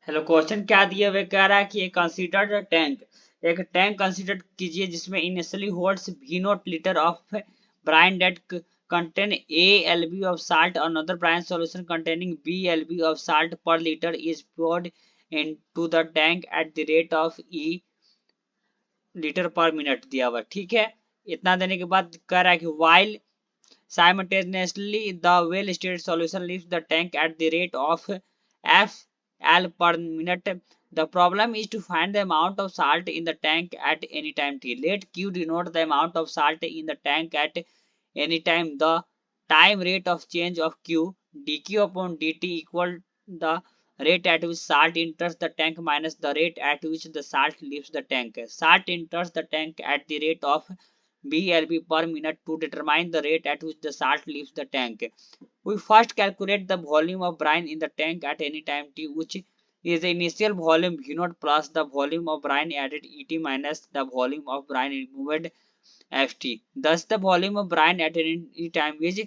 Hello, question क्या दिया हुआ कह रहा है कि कंसीडर टैंक, एक टैंक कंसीडर कीजिए जिसमें initially holds V naught litre of brine that contain A lb of salt. Another brine solution containing B lb of salt per liter is poured into the tank at the rate of E litre पर minute दिया हुआ। ठीक है, इतना देने के बाद कह रहा है कि while simultaneously the well stated solution leaves the tank at the rate of FL per minute. The problem is to find the amount of salt in the tank at any time t. Let Q denote the amount of salt in the tank at any time. The time rate of change of Q dq upon dt equal the rate at which salt enters the tank minus the rate at which the salt leaves the tank. Salt enters the tank at the rate of BLB per minute. To determine the rate at which the salt leaves the tank, we first calculate the volume of brine in the tank at any time t, which is the initial volume V naught plus the volume of brine added Et minus the volume of brine removed Ft. Thus the volume of brine at any time is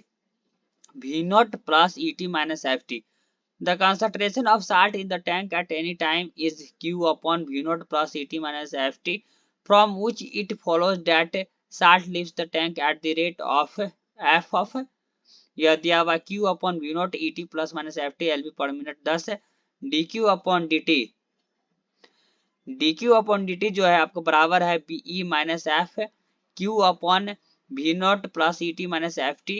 V naught plus Et minus Ft. The concentration of salt in the tank at any time is Q upon V naught plus Et minus Ft, from which it follows that salt leaves the tank at the rate of F of यह दिया हुआ Q upon V naught Et plus minus Ft LV पर minute 10 dQ upon dt जो है आपको बराबर है BE minus F Q upon V naught plus Et minus Ft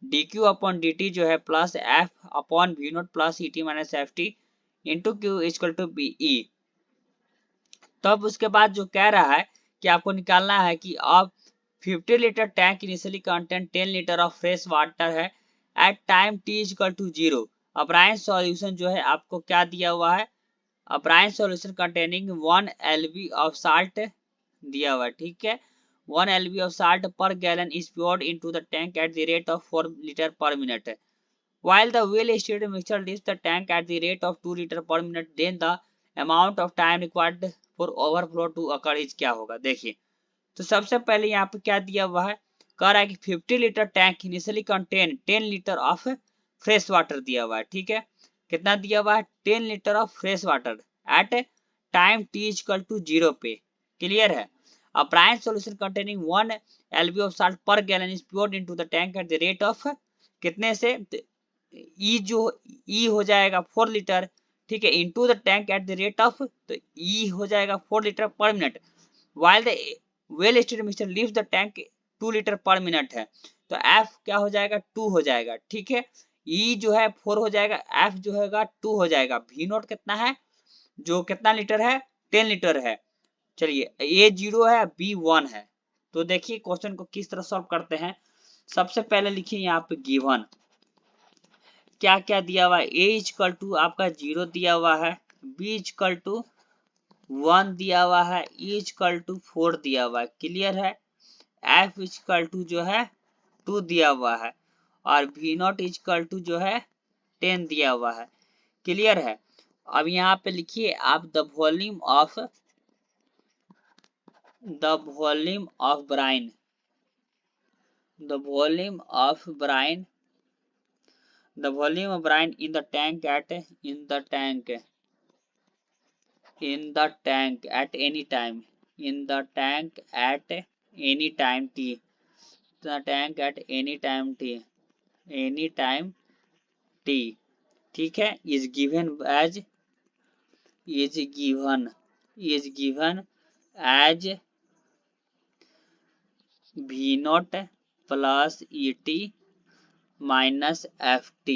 dQ upon dt जो है plus F upon V naught plus Et minus Ft into Q equal to BE। तब उसके बाद जो कह रहा है कि आपको निकालना है कि अब 50 litre tank initially content 10 litre of fresh water है at time t equal to 0। अब ब्राइन सॉल्यूशन जो है आपको क्या दिया हुआ है, अब brine solution containing 1 lb of salt दिया हुआ है। ठीक है, 1 lb ऑफ साल्ट पर gallon is poured into the tank at the rate of 4 liter per minute. While the well-stated mixture leaves the tank at the rate of 2 liter per minute, then the amount of time required for overflow to occur is क्या होगा। देखिए, तो सबसे पहले यहाँ पे क्या दिया हुआ है, कह रहा है कि 50 litre tank initially contain 10 litre of fresh water दिया हुआ है। ठीक है, कितना दिया हुआ है, 10 litre of fresh water at time t equal to 0 पे। क्लियर है। A brine solution containing 1 lb of salt per gallon is poured into the tank at the rate of कितने से, E जो E हो जाएगा 4 लीटर। ठीक है, into the tank at the rate of, तो E हो जाएगा 4 लीटर पर minute. while the well stated mixture leaves the tank 2 litre पर मिनट है, तो F क्या हो जाएगा, 2 हो जाएगा। ठीक है, E जो है 4 हो जाएगा, F जो होगा 2 हो जाएगा। V नोट कितना है, जो कितना लीटर है, 10 लीटर है। चलिए, A 0 है, B 1 है। तो देखिए क्वेश्चन को किस तरह सॉल्व करते हैं। सबसे पहले लिखिए यहाँ पे गिवन क्या क्या दिया हुआ है। A इक्वल टू आपका 0 दिया हुआ है, B इक्वल टू 1 दिया हुआ है, E इक्वल टू 4 दिया हुआ है। क्लियर है। F इक्वल टू जो है 2 दिया हुआ है और V नॉट इक्वल टू जो है 10 दिया हुआ है। क्लियर है। अब यहाँ पे लिखिए आप the volume of Bryan, the volume of Bryan in the tank at any time, in the tank at any time t, the tank at any time t। ठीक है, is given as V naught plus Et minus Ft।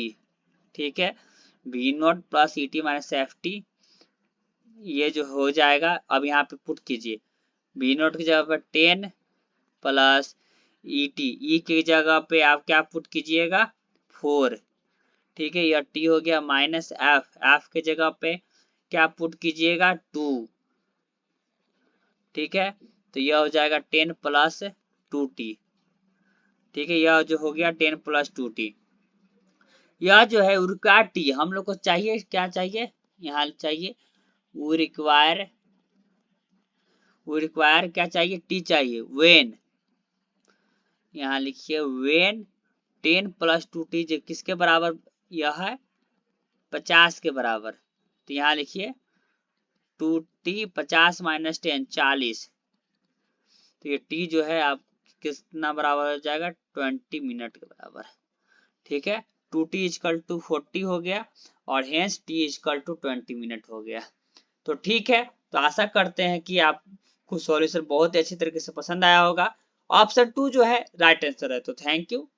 ठीक है, V naught plus Et minus Ft ये जो हो जाएगा। अब यहाँ पे पुट कीजिए, V नॉट की जगह पर 10 प्लस Et, E की जगह पे आप क्या पुट कीजिएगा, 4। ठीक है, यह T हो गया माइनस F की जगह पे क्या पुट कीजिएगा, 2। ठीक है, तो यह हो जाएगा 10 प्लस 2T। ठीक है, यह जो हो गया 10 प्लस 2T। यह जो है रिक्वायर टी हम लोग को चाहिए, क्या चाहिए, यहाँ चाहिए वो रिक्वायर क्या चाहिए, टी चाहिए। वेन, यहाँ लिखिए वेन 10 प्लस 2T जो किसके बराबर, यह है 50 के बराबर। तो यहाँ लिखिए 2t 50 माइनस 10 40। तो ये t जो है आप कितना बराबर हो जाएगा 20 मिनट के बराबर। ठीक है, 2t इजकल टू 40 हो गया और hence t equal to 20 minute हो गया। तो ठीक है, तो आशा करते हैं कि आपको सॉल्यूशन बहुत ही अच्छी तरीके से पसंद आया होगा। ऑप्शन 2 जो है राइट आंसर है। तो थैंक यू।